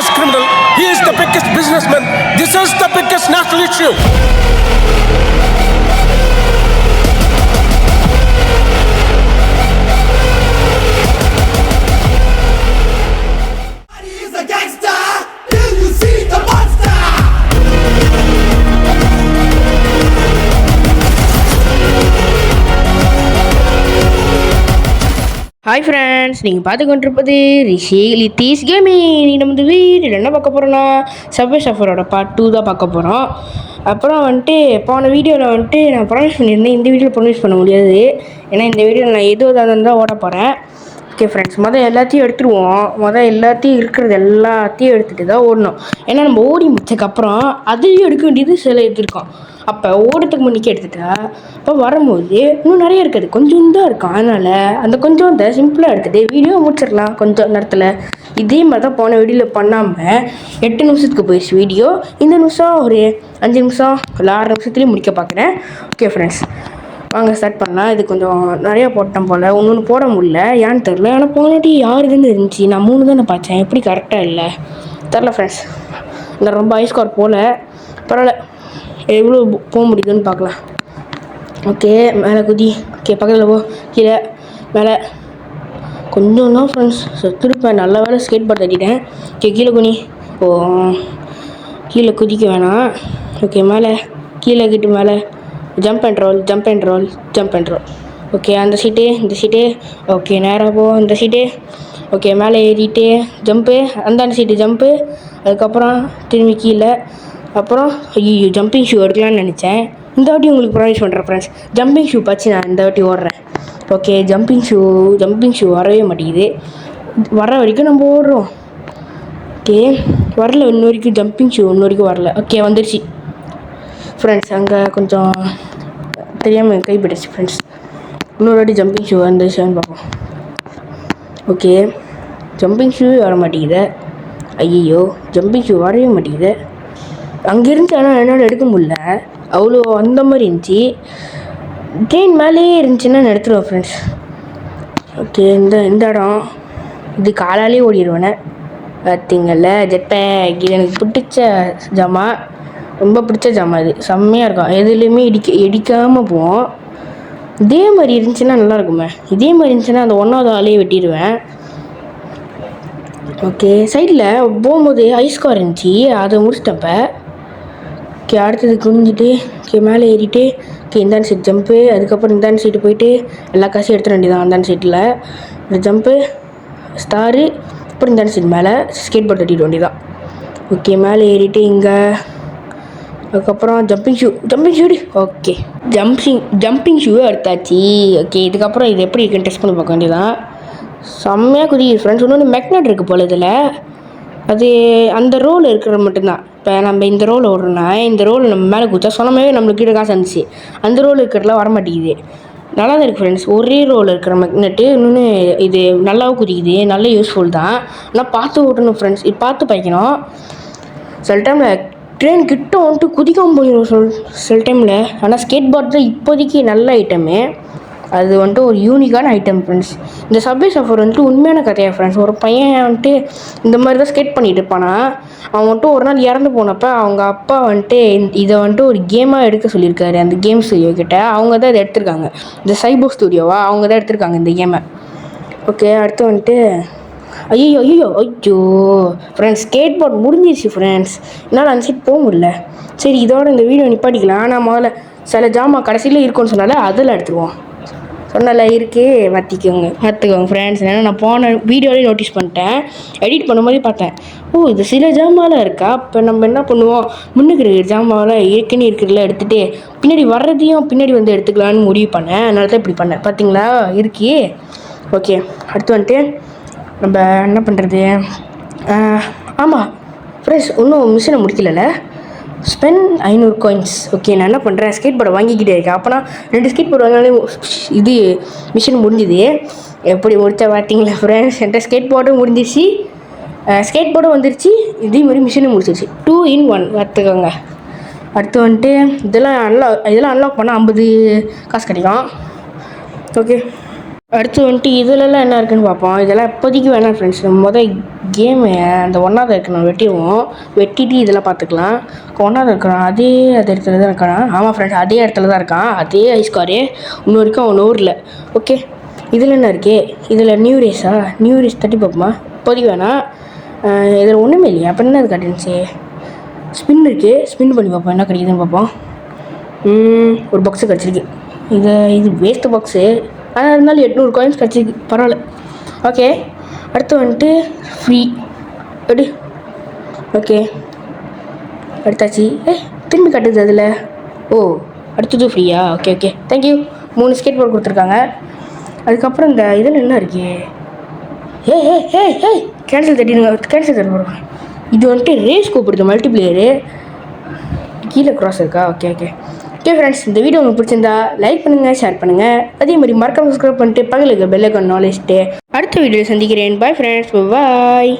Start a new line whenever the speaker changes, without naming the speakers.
biggest criminal. He is the biggest businessman. This is the biggest national issue.
Hi friends, நீங்கள் பார்த்து கொண்டிருப்பது ரிஷி லித்தீஸ் gaming. நம்ம இந்த வீடியோவில் என்ன பார்க்க போகிறோன்னா சப்வே சஃபரோட பார்ட் 2 தான் பார்க்க போகிறோம். அப்புறம் வந்துட்டு போன வீடியோவில் வந்துட்டு நான் ப்ராமிஸ் பண்ணியிருந்தேன், இந்த வீடியோவில் ப்ராமிஸ் பண்ண முடியாது. ஏன்னா இந்த வீடியோவில் நான் தான் ஓட போகிறேன். ஓகே ஃப்ரெண்ட்ஸ், எல்லாத்தையும் எடுத்துருவோம். எல்லாத்தையும் இருக்கிறது எல்லாத்தையும் எடுத்துகிட்டு தான் ஓடணும். ஏன்னா நம்ம ஓடி முடிச்சதுக்கப்புறம் அதையும் எடுக்க வேண்டியது சில எடுத்துருக்கோம். அப்போ ஓடுறதுக்கு முன்னிக்கே எடுத்துட்டா அப்போ வரும்போது இன்னும் நிறைய இருக்குது, கொஞ்சம் தான் இருக்கும். அதனால் அந்த கொஞ்சம் சிம்பிளாக எடுத்துகிட்டு வீடியோ முடிச்சிடலாம் கொஞ்சம் நேரத்தில். இதே மாதிரி தான் போன வீடியோவில் பண்ணாமல் 8 நிமிஷத்துக்கு போயிடுச்சு வீடியோ. இந்த நிமிஷம் ஒரு 5 நிமிஷம் இல்லை 6 நிமிஷத்துலேயும் முடிக்க பார்க்குறேன். ஓகே ஃப்ரெண்ட்ஸ், வாங்க ஸ்டார்ட் பண்ணலாம். இது கொஞ்சம் நிறையா போட்டேன் போல், ஒன்று போட முடியல, ஏன்னு தெரில. ஆனால் போனாட்டி 6 தானே இருந்துச்சு, நான் 3 தானே பார்த்தேன். எப்படி கரெக்டாக இல்லை தெரில ஃப்ரெண்ட்ஸ். நான் ரொம்ப ஹை ஸ்கோர் போல், பரவாயில்ல, எவ்வளோ போக முடியுதுன்னு பார்க்கலாம். ஓகே, மேலே குதி. ஓகே, பக்கத்தில் போ, கீழே மேலே கொஞ்சம் தான் ஃப்ரெண்ட்ஸ் செத்துருப்பேன். நல்ல வேலை ஸ்கேட் போர்ட் தட்டிட்டேன். ஓகே, கீழே குனி. ஓ, கீழே குதிக்க வேணாம். ஓகே, மேலே கீழே கிட்டு மேலே jump and roll, jump and roll, jump and roll. Okay, அந்த சீட்டு, இந்த சீட்டு. ஓகே, நேராக போ, இந்த சீட்டு. ஓகே, மேலே ஏறிட்டு ஜம்ப்பு, அந்த சீட்டு ஜம்ப்பு. அதுக்கப்புறம் திரும்பி கீழே. அப்புறம் ஐயோ, ஜம்பிங் ஷூ எடுக்கலான்னு நினச்சேன். இந்த வாட்டி உங்களுக்கு ப்ரொவைஸ் பண்ணுறேன் ஃப்ரெண்ட்ஸ். ஜம்பிங் ஷூ பச்சு நான் இந்த வாட்டி ஓடுறேன். ஓகே, ஜம்பிங் ஷூ வரவே மாட்டேங்குது. வர வரைக்கும் நம்ம ஓடுறோம். ஓகே, வரல இன்ன வரைக்கும் ஜம்பிங் ஷூ இன்ன வரைக்கும் வரல. ஓகே, வந்துடுச்சு ஃப்ரெண்ட்ஸ். அங்கே கொஞ்சம் தெரியாமல் கைப்பிடிச்சு ஃப்ரெண்ட்ஸ். இன்னொரு வாட்டி ஜம்பிங் ஷூ வந்துச்சுன்னு பார்ப்போம். ஓகே, ஜம்பிங் ஷூ வர மாட்டேங்குது. ஐயோ, ஜம்பிங் ஷூ வரவே மாட்டேங்குது. அங்கேருந்து ஆனால் என்னால் எடுக்க முடியல, அவ்வளோ அந்த மாதிரி இருந்துச்சு. ட்ரெயின் மேலேயே இருந்துச்சுன்னா நான் எடுத்துருவேன் ஃப்ரெண்ட்ஸ். ஓகே, இந்த இடம் இது காலாலே ஓடிடுவேனே. பார்த்தீங்கல்ல, ஜெட் பேக். இது எனக்கு பிடிச்ச ஜாமான், ரொம்ப பிடிச்ச ஜாமான். இது செம்மையாக இருக்கும், எதுலேயுமே இடிக்காமல் போவோம். இதே மாதிரி இருந்துச்சுன்னா நல்லாயிருக்குமே. இதே மாதிரி இருந்துச்சுன்னா அந்த 1வது ஆளையே வெட்டிடுவேன். ஓகே, சைடில் போகும்போது ஐஸ்கார் இருந்துச்சு, அதை முடிச்சிட்டப்ப. ஓகே, அடுத்தது குனிஞ்சிட்டு ஓகே மேலே ஏறிட்டு ஓகே இந்தாண்ட சீட் ஜம்ப்பு. அதுக்கப்புறம் இந்தாண்ட சீட்டு போயிட்டு எல்லா காசையும் எடுத்துட வேண்டியதான். அந்தாண்ட சீட்டில் இந்த ஜம்ப்பு ஸ்டாரு. அப்புறம் இந்தாண்ட சீட் மேலே ஸ்கேட் போர்ட் தட்டிட வேண்டியதான். ஓகே, மேலே ஏறிட்டு இங்கே. அதுக்கப்புறம் ஜம்பிங் ஷூ. ஓகே, ஜம்பிங் ஷூவே எடுத்தாச்சு. ஓகே, இதுக்கப்புறம் இது எப்படி இருக்குன்னு டெஸ்ட் பண்ணி பார்க்க வேண்டியதான். செம்மையாக குதிக்குது ஃப்ரெண்ட்ஸ். இன்னொன்று மேக்னெட் இருக்குது போல் இதில். அது அந்த ரோல் இருக்கிறது மட்டும்தான். இப்போ நம்ம இந்த ரோல் ஓடுறோன்னா இந்த ரோல் நம்ம மேலே குதிச்சா சொன்னமாவே நம்மளுக்கு கீழே காசு வந்துச்சு. அந்த ரோல் இருக்கிறதுலாம் வர மாட்டேங்குது. நல்லா தான் இருக்குது ஃப்ரெண்ட்ஸ். ஒரே ரோல் இருக்கிற மேக்னெட்டு இன்னொன்று இது நல்லாவும் குதிக்குது, நல்ல யூஸ்ஃபுல் தான். ஆனால் பார்த்து ஓட்டணும் ஃப்ரெண்ட்ஸ், இது பார்த்து பைக்கணும். சில டைமில் ட்ரெயின் கிட்ட வந்துட்டு குதிக்காமல் போயிடும் சில டைமில். ஆனால் ஸ்கேட் போர்ட் தான் இப்போதைக்கு நல்ல ஐட்டமு. அது வந்துட்டு ஒரு யூனிக்கான ஐட்டம் ஃப்ரெண்ட்ஸ். இந்த சப்வே சஃபர் வந்துட்டு உண்மையான கதையாக ஃப்ரெண்ட்ஸ். ஒரு பையன் வந்துட்டு இந்த மாதிரி தான் ஸ்கேட் பண்ணிட்டு இருப்பானா. அவன் வந்துட்டு ஒரு நாள் இறந்து போனப்போ அவங்க அப்பா வந்துட்டு இதை வந்துட்டு ஒரு கேமாக எடுக்க சொல்லியிருக்காரு அந்த கேம் ஸ்டுடியோ கிட்ட. அவங்க தான் இதை எடுத்திருக்காங்க, இந்த சைபோ ஸ்டுடியோவா, அவங்க தான் எடுத்திருக்காங்க இந்த கேமை. ஓகே, அடுத்து வந்துட்டு ஐயோ ஃப்ரெண்ட்ஸ், ஸ்கேட் போர்ட் முடிஞ்சிருச்சு ஃப்ரெண்ட்ஸ். என்னால் அந்த சைட் போக முடியல. சரி, இதோட இந்த வீடியோ நிப்பாட்டிக்கலாம். ஆனால் முதல்ல சில ஜாமான் கடைசியில் இருக்குன்னு சொன்னால அதில் எடுத்துருவோம். சொன்னால இருக்கே, பார்த்துக்கோங்க ஃப்ரெண்ட்ஸ். ஏன்னா நான் போன வீடியோலேயே நோட்டீஸ் பண்ணிட்டேன், எடிட் பண்ணும்போதே பார்த்தேன். ஓ, இது சில ஜாமான்லாம் இருக்கா. அப்போ நம்ம என்ன பண்ணுவோம், முன்னுக்கு இருக்கிற ஜாமான்லாம் ஏற்கனவே இருக்கிறதுல எடுத்துகிட்டு பின்னாடி வர்றதையும் பின்னாடி வந்து எடுத்துக்கலான்னு முடிவு பண்ணேன். அதனால தான் இப்படி பண்ணேன். பார்த்தீங்களா, இருக்கே. ஓகே, அடுத்து வந்துட்டு நம்ம என்ன பண்ணுறது. ஆமாம் ஃப்ரெண்ட்ஸ், இன்னும் மிஷினை முடிக்கல. Spend 500 coins. ஓகே, நான் என்ன பண்ணுறேன், ஸ்கேட் போர்டை வாங்கிக்கிட்டே இருக்கேன். அப்போனா 2 ஸ்கேட் போர்டு வாங்கினாலே இது மிஷின் முடிஞ்சுது. எப்படி முடிச்சா பார்த்தீங்களா ஃப்ரெண்ட்ஸ். என்கிட்ட ஸ்கேட் போர்டும் முடிஞ்சிச்சு, ஸ்கேட் போர்டும் வந்துருச்சு, இதே மாதிரி மிஷினும் முடிச்சிருச்சு. 2 in 1 பார்த்துக்கோங்க. அடுத்து வந்துட்டு இதெல்லாம் அன்லாக் பண்ணால் 50 காசு கிடைக்கும். ஓகே, அடுத்து வந்துட்டு இதுலலாம் என்ன இருக்குன்னு பார்ப்போம். இதெல்லாம் இப்போதைக்கு வேணாம் ஃப்ரெண்ட்ஸ். கேமு அந்த ஒன்றாவது இருக்கணும் வெட்டிடுவோம். வெட்டிட்டு இதெல்லாம் பார்த்துக்கலாம். ஒன்றாவது இருக்கிறான் அதே இடத்துல தான் இருக்கானா? ஆமாம் ஃப்ரெண்ட்ஸ், அதே இடத்துல தான் இருக்கான். அதே ஐஸ்காரு இன்னும் வரைக்கும் அவன் ஊரில். ஓகே, இதில் என்ன இருக்கே? இதில் நியூ ரேஸ் தட்டி பார்ப்போமா? இப்போதைக்கு வேணாம். இதில் ஒன்றுமே இல்லையா? அப்போ என்ன அது காட்டுச்சு? ஸ்பின் இருக்குது, ஸ்பின் பண்ணி பார்ப்போம் என்ன கிடைக்குதுன்னு பார்ப்போம். ஒரு பாக்ஸு கிடச்சிருக்கு. இது வேஸ்ட்டு பாக்ஸு, ஆனால் இருந்தாலும் 800 காயின்ஸ் கிடச்சிருக்கு, பரவாயில்ல. ஓகே, அடுத்து வந்துட்டு ஃப்ரீ எடு. ஓகே, எடுத்தாச்சு. திரும்பி காட்டுது அதில். ஓ, அடுத்தது ஃப்ரீயா? Okay thank you. 3 ஸ்கேட் போர்டு கொடுத்துருக்காங்க. அதுக்கப்புறம் இந்த இதில் என்ன இருக்கு? கேன்சல் தட்டி. இது வந்துட்டு ரேஸ் கூப்பிடுது மல்டிப்ளேயரு. கீழே க்ராஸ் இருக்கா? ஓகே ஃப்ரெண்ட்ஸ், இந்த வீடியோ உங்களுக்கு பிடிச்சிருந்தா லைக் பண்ணுங்கள், ஷேர் பண்ணுங்கள். அதே மாதிரி மறக்காம சப்ஸ்கிரைப் பண்ணிட்டு பக்கத்தில் இருக்க பெல் ஐக்கான் நாலேஜ்ட்டு அடுத்த வீடியோவில் சந்திக்கிறேன். பாய் ஃப்ரெண்ட்ஸ், பாய்.